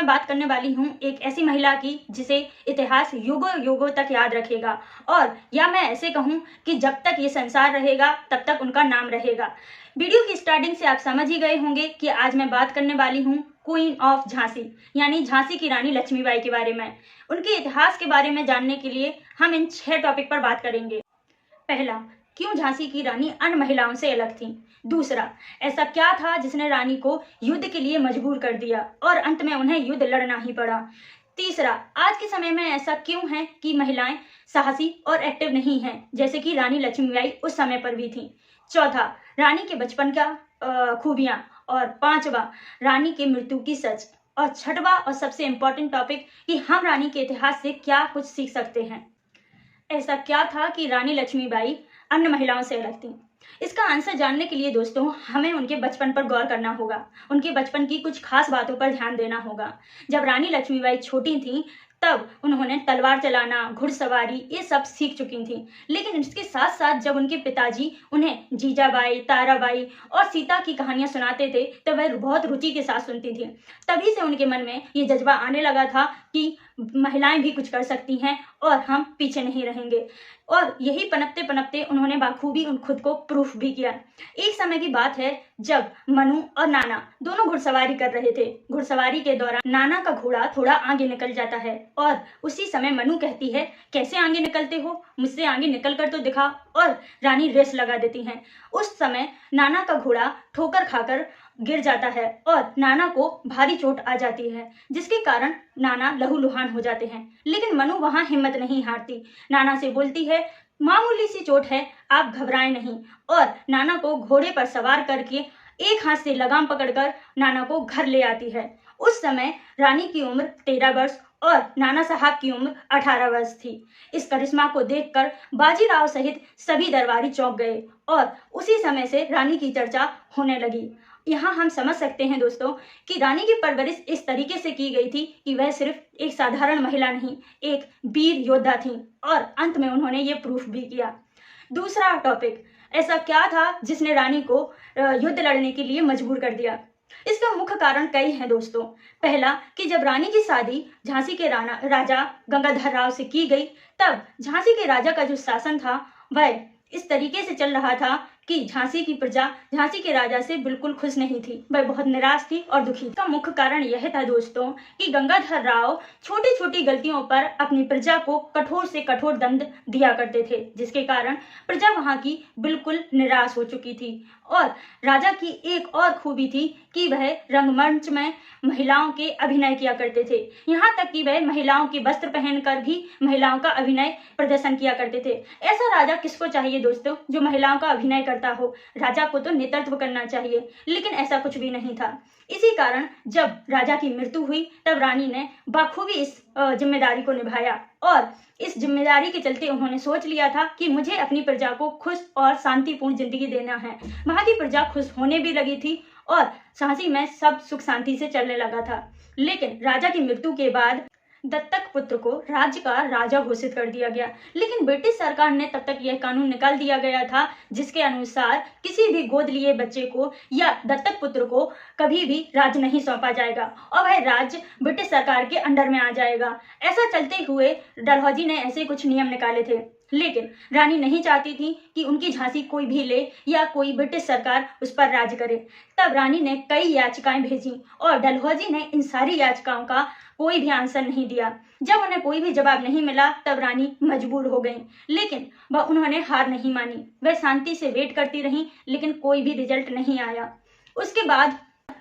मैं बात करने वाली हूँ एक ऐसी महिला की जिसे इतिहास युगों युगों तक याद रखेगा, और या मैं ऐसे कहूँ कि जब तक ये संसार रहेगा तब तक उनका नाम रहेगा। वीडियो की स्टार्टिंग से आप समझ ही गए होंगे कि आज मैं बात करने वाली हूँ क्वीन ऑफ झांसी यानी झांसी की रानी लक्ष्मीबाई के बारे में। उनके इतिहास के बारे में जानने के लिए हम इन 6 टॉपिक पर बात करेंगे। पहला, क्यों झांसी की रानी अन्य महिलाओं से अलग थी। दूसरा, ऐसा क्या था जिसने रानी को युद्ध के लिए मजबूर कर दिया और अंत में उन्हें युद्ध लड़ना ही पड़ा। तीसरा, आज के समय में ऐसा क्यों है कि महिलाएं साहसी और एक्टिव नहीं हैं, जैसे कि रानी लक्ष्मीबाई उस समय पर भी थी। चौथा, रानी के बचपन का खूबियां। और पांचवा, रानी की मृत्यु की सच। और छठवां और सबसे इम्पोर्टेंट टॉपिक कि हम रानी के इतिहास से क्या कुछ सीख सकते हैं। ऐसा क्या था कि रानी लक्ष्मीबाई अन्य महिलाओं से अलग थी? इसका आंसर जानने के लिए दोस्तों हमें उनके बचपन पर गौर करना होगा। उनके बचपन की कुछ खास बातों पर ध्यान देना होगा। जब रानी लक्ष्मीबाई छोटी थी तब उन्होंने तलवार चलाना, घुड़सवारी ये सब सीख चुकी थी। लेकिन इसके साथ साथ जब उनके पिताजी उन्हें जीजाबाई, ताराबाई और सीता की कहानियां सुनाते थे तो वह बहुत रुचि के साथ सुनती थी। तभी से उनके मन में ये जज्बा आने लगा था कि महिलाएं भी कुछ कर सकती हैं और हम पीछे नहीं रहेंगे। और यही पनपते पनपते उन्होंने बाखूबी उन खुद को प्रूफ भी किया। एक समय की बात है जब मनु और नाना दोनों घुड़सवारी कर रहे थे। घुड़सवारी के दौरान नाना का घोड़ा थोड़ा आगे निकल जाता है और उसी समय मनु कहती है, कैसे आगे निकलते हो, मुझसे आगे निकल कर तो दिखा। और रानी रेस लगा देती हैं। उस समय नाना का घोड़ा ठोकर खाकर गिर जाता है और नाना को भारी चोट आ जाती है, जिसके कारण नाना लहूलुहान हो जाते हैं। लेकिन मनु वहां हिम्मत नहीं हारती। नाना से बोलती है, मामूली सी चोट है, आप घबराएं नहीं। और नाना को घोड़े पर सवार करके एक हाथ से लगाम पकड़कर नाना को घर ले आती है। उस समय रानी की उम्र 13 वर्ष और नाना साहब की उम्र 18 वर्ष थी। इस करिश्मा को देखकर बाजीराव सहित सभी दरबारी चौंक गए और उसी समय से रानी की चर्चा होने लगी। यहाँ हम समझ सकते हैं दोस्तों कि रानी की परवरिश इस तरीके से की गई थी कि वह सिर्फ एक साधारण महिला नहीं, एक वीर योद्धा थी और अंत में उन्होंने ये प्रूफ भी किया। दूसरा टॉपिक, ऐसा क्या था जिसने रानी को युद्ध लड़ने के लिए मजबूर कर दिया। इसका मुख्य कारण कई हैं दोस्तों। पहला, कि जब रानी की शादी झांसी के राजा गंगाधर राव से की गई तब झांसी के राजा का जो शासन था वह इस तरीके से चल रहा था कि झांसी की प्रजा झांसी के राजा से बिल्कुल खुश नहीं थी। वह बहुत निराश थी और दुखी थी। इसका मुख्य कारण यह था दोस्तों कि गंगाधर राव छोटी छोटी गलतियों पर अपनी प्रजा को कठोर से कठोर दंड दिया करते थे, जिसके कारण प्रजा वहां की बिल्कुल निराश हो चुकी थी। और राजा की एक और खूबी थी कि वह रंगमंच में महिलाओं के अभिनय किया करते थे। यहाँ तक कि वह महिलाओं के वस्त्र पहनकर भी महिलाओं का अभिनय प्रदर्शन किया करते थे। ऐसा राजा किसको चाहिए दोस्तों जो महिलाओं का अभिनय करता हो? राजा को तो नेतृत्व करना चाहिए, लेकिन ऐसा कुछ भी नहीं था। इसी कारण जब राजा की मृत्यु हुई तब रानी ने बखूबी इस जिम्मेदारी को निभाया और इस जिम्मेदारी के चलते उन्होंने सोच लिया था कि मुझे अपनी प्रजा को खुश और शांतिपूर्ण जिंदगी देना है। वहां की प्रजा खुश होने भी लगी थी और झांसी में सब सुख शांति से चलने लगा था। लेकिन राजा की मृत्यु के बाद दत्तक पुत्र को राज्य का राजा घोषित कर दिया गया। लेकिन ब्रिटिश सरकार ने तब तक यह कानून निकाल दिया गया था जिसके अनुसार किसी भी गोद लिए बच्चे को या दत्तक पुत्र को कभी भी राज्य नहीं सौंपा जाएगा और वह राज्य ब्रिटिश सरकार के अंडर में आ जाएगा। ऐसा चलते हुए डलहौजी ने ऐसे कुछ नियम निकाले थे। लेकिन रानी नहीं चाहती थी कि उनकी झांसी कोई भी ले या कोई ब्रिटिश सरकार उस पर राज करे। तब रानी ने कई याचिकाएं भेजी और डलहौजी ने इन सारी याचिकाओं का कोई भी आंसर नहीं दिया। जब उन्हें कोई भी जवाब नहीं मिला तब रानी मजबूर हो गई, लेकिन उन्होंने हार नहीं मानी। वह शांति से वेट करती रही, लेकिन कोई भी रिजल्ट नहीं आया। उसके बाद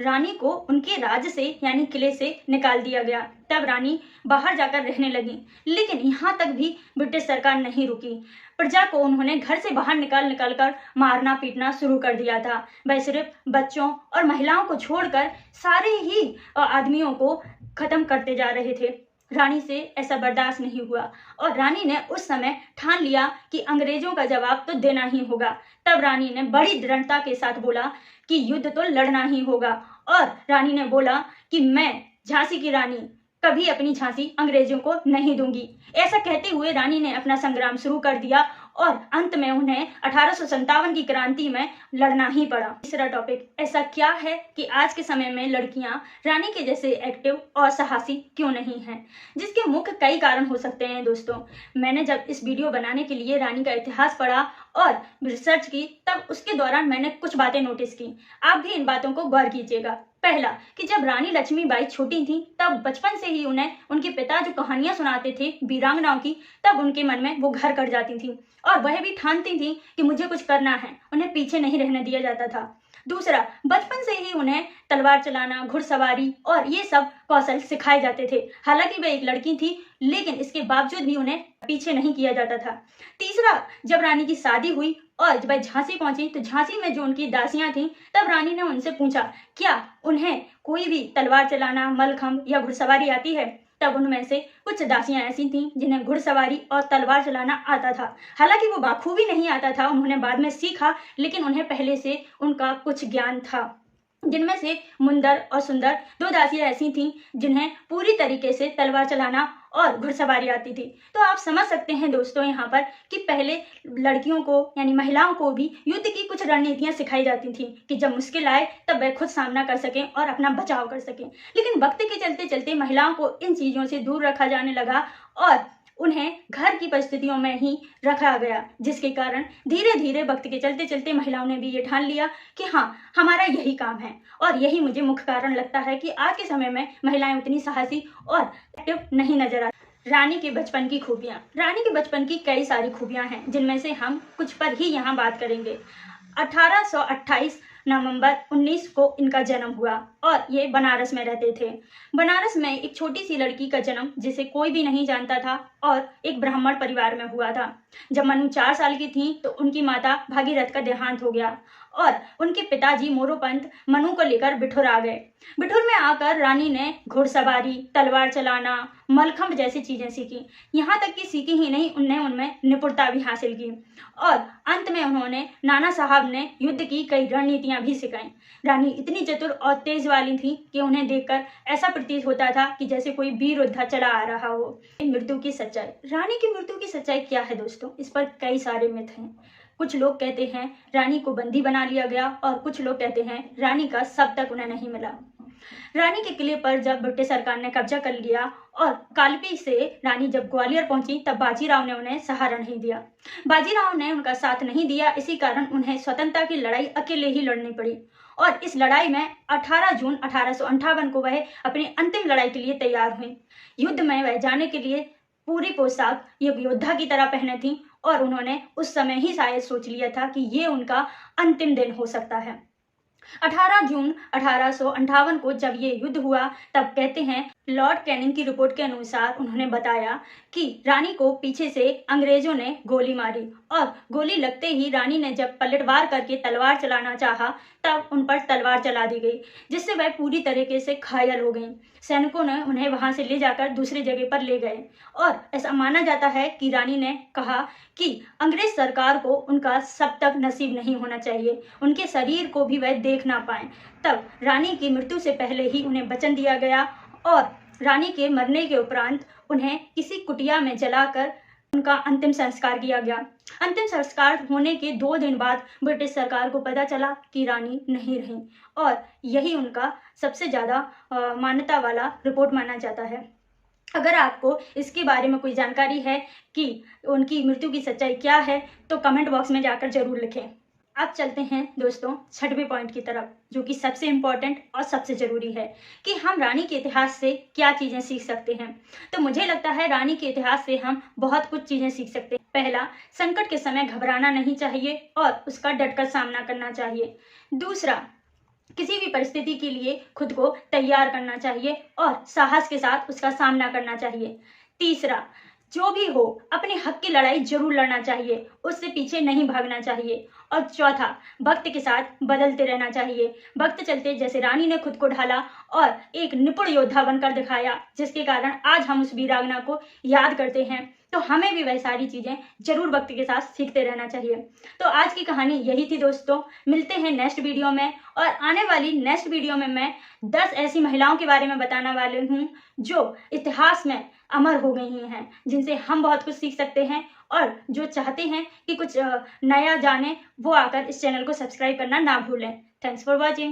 रानी को उनके राज्य से यानी किले से निकाल दिया गया। तब रानी बाहर जाकर रहने लगी, लेकिन यहाँ तक भी ब्रिटिश सरकार नहीं रुकी। प्रजा को उन्होंने घर से बाहर निकाल कर मारना पीटना शुरू कर दिया था। वह सिर्फ बच्चों और महिलाओं को छोड़कर सारे ही आदमियों को खत्म करते जा रहे थे। रानी से ऐसा बर्दाश्त नहीं हुआ और रानी ने उस समय ठान लिया कि अंग्रेजों का जवाब तो देना ही होगा। तब रानी ने बड़ी दृढ़ता के साथ बोला कि युद्ध तो लड़ना ही होगा। और रानी ने बोला कि मैं झांसी की रानी कभी अपनी झांसी अंग्रेजों को नहीं दूंगी। ऐसा कहते हुए रानी ने अपना संग्राम शुरू कर दिया और अंत में उन्हें 1857 की क्रांति में लड़ना ही पड़ा। तीसरा टॉपिक, ऐसा क्या है कि आज के समय में लड़कियां रानी के जैसे एक्टिव और साहसी क्यों नहीं हैं, जिसके मुख्य कई कारण हो सकते हैं। दोस्तों, मैंने जब इस वीडियो बनाने के लिए रानी का इतिहास पढ़ा और रिसर्च की, तब उसके दौरान मैंने कुछ बातें नोटिस की। आप भी इन बातों को गौर कीजिएगा। पहला, कि जब रानी लक्ष्मीबाई छोटी थी तब बचपन से ही उन्हें उनके पिता जो कहानियां सुनाते थे वीरांगनाओं की, तब उनके मन में वो घर कर जाती थी और वह भी ठानती थी कि मुझे कुछ करना है, उन्हें पीछे नहीं रहने दिया जाता था। दूसरा, बचपन से ही उन्हें तलवार चलाना, घुड़सवारी और ये सब कौशल सिखाए जाते थे। हालांकि वह एक लड़की थी, लेकिन इसके बावजूद भी उन्हें पीछे नहीं किया जाता था। तीसरा, जब रानी की शादी हुई और जब वह झांसी पहुंची तो झांसी में जो उनकी दासियां थीं, तब रानी ने उनसे पूछा क्या उन्हें कोई भी तलवार चलाना, मलखंभ या घुड़सवारी आती है। तब उनमें से कुछ दासियां ऐसी थीं जिन्हें घुड़सवारी और तलवार चलाना आता था। हालांकि वो बाखूबी नहीं आता था, उन्होंने बाद में सीखा, लेकिन उन्हें पहले से उनका कुछ ज्ञान था। जिनमें से मुंदर और सुंदर दो दासियां ऐसी थीं जिन्हें पूरी तरीके से तलवार चलाना और घुड़सवारी आती थी। तो आप समझ सकते हैं दोस्तों यहाँ पर कि पहले लड़कियों को यानी महिलाओं को भी युद्ध की कुछ रणनीतियां सिखाई जाती थी कि जब मुश्किल आए तब वह खुद सामना कर सकें और अपना बचाव कर सकें। लेकिन वक्त के चलते चलते महिलाओं को इन चीज़ों से दूर रखा जाने लगा और उन्हें घर की परिस्थितियों में ही रखा गया, जिसके कारण धीरे धीरे वक्त के चलते चलते महिलाओं ने भी ये ठान लिया कि हाँ, हमारा यही काम है। और यही मुझे मुख्य कारण लगता है कि आज के समय में महिलाएं उतनी साहसी और एक्टिव नहीं नजर आती। रानी के बचपन की खूबियाँ। रानी के बचपन की कई सारी खूबियाँ हैं, जिनमें से हम कुछ पर ही यहाँ बात करेंगे। 1828 नवंबर 19 को इनका जन्म हुआ और ये बनारस में रहते थे। बनारस में एक छोटी सी लड़की का जन्म जिसे कोई भी नहीं जानता था और एक ब्राह्मण परिवार में हुआ था। जब मनु 4 साल की थी तो उनकी माता भागीरथ का देहांत हो गया और उनके पिताजी मोरोपंत मनु को लेकर बिठूर आ गए। बिठूर में आकर रानी ने घुड़सवारी, तलवार चलाना, मलखंभ जैसी चीजें सीखी। यहाँ तक कि सीखी ही नहीं, उनमें निपुणता भी हासिल की और अंत में उन्होंने नाना साहब ने युद्ध की कई रणनीतियां भी सिखाई। रानी इतनी चतुर और तेज वाली थी कि उन्हें देखकर ऐसा प्रतीत होता था कि जैसे कोई वीर योद्धा चला आ रहा हो। मृत्यु की सच्चाई। रानी की मृत्यु की सच्चाई क्या है दोस्तों? इस पर कई सारे मिथ हैं। कुछ लोग कहते हैं रानी को बंदी बना लिया गया और कुछ लोग कहते हैं रानी का शव तक उन्हें नहीं मिला। रानी के किले पर जब ब्रिटिश सरकार ने कब्जा कर लिया और कालपी से रानी जब ग्वालियर पहुंची, तब बाजीराव ने उन्हें सहारा नहीं दिया। बाजीराव ने उनका साथ नहीं दिया, इसी कारण उन्हें स्वतंत्रता की लड़ाई अकेले ही लड़नी पड़ी और इस लड़ाई में 18 जून 1858 को वह अपनी अंतिम लड़ाई के लिए तैयार हुई। युद्ध में वह जाने के लिए पूरी पोशाक एक योद्धा की तरह पहने थी और उन्होंने उस समय ही शायद सोच लिया था कि ये उनका अंतिम दिन हो सकता है। 18 जून 1858 को जब ये युद्ध हुआ, तब कहते हैं लॉर्ड कैनिंग की रिपोर्ट के अनुसार उन्होंने बताया कि रानी को पीछे से अंग्रेजों ने गोली मारी और गोली लगते ही रानी ने जब पलटवार करके तलवार चलाना चाहा, तब उन पर तलवार चला दी गई, जिससे वह पूरी तरीके से घायल हो गई। सैनिकों ने उन्हें वहां से ले जाकर दूसरी जगह पर ले गए और ऐसा माना जाता है कि रानी ने कहा कि अंग्रेज सरकार को उनका शव तक नसीब नहीं होना चाहिए, उनके शरीर को भी वह देख ना पाए। तब रानी की मृत्यु से पहले ही उन्हें वचन दिया गया और रानी के मरने के उपरांत उन्हें किसी कुटिया में जलाकर उनका अंतिम संस्कार किया गया। अंतिम संस्कार होने के 2 दिन बाद ब्रिटिश सरकार को पता चला कि रानी नहीं रही और यही उनका सबसे ज़्यादा मान्यता वाला रिपोर्ट माना जाता है। अगर आपको इसके बारे में कोई जानकारी है कि उनकी मृत्यु की सच्चाई क्या है, तो कमेंट बॉक्स में जाकर जरूर लिखें। अब चलते हैं दोस्तों 6वें पॉइंट की तरफ, जो कि सबसे इम्पोर्टेंट और सबसे ज़रूरी है कि हम रानी के इतिहास से क्या चीज़ें सीख सकते हैं। तो मुझे लगता है रानी के इतिहास से हम बहुत कुछ चीज़ें सीख सकते हैं। पहला, संकट के समय घबराना नहीं चाहिए और उसका डटकर सामना करना चाहिए। दूसरा, किसी भी परिस्थिति के लिए खुद को तैयार करना चाहिए और साहस के साथ उसका सामना करना चाहिए। तीसरा, जो भी हो अपने हक की लड़ाई जरूर लड़ना चाहिए, उससे पीछे नहीं भागना चाहिए। और चौथा, वक्त के साथ बदलते रहना चाहिए। वक्त चलते जैसे रानी ने खुद को ढाला और एक निपुण योद्धा बनकर दिखाया, जिसके कारण आज हम उस वीरांगना को याद करते हैं। तो हमें भी वह सारी चीज़ें जरूर वक्त के साथ सीखते रहना चाहिए। तो आज की कहानी यही थी दोस्तों। मिलते हैं नेक्स्ट वीडियो में, और आने वाली नेक्स्ट वीडियो में मैं 10 ऐसी महिलाओं के बारे में बताने वाली हूँ जो इतिहास में अमर हो गई हैं, जिनसे हम बहुत कुछ सीख सकते हैं। और जो चाहते हैं कि कुछ नया जाने, वो आकर इस चैनल को सब्सक्राइब करना ना भूलें। Thanks for watching.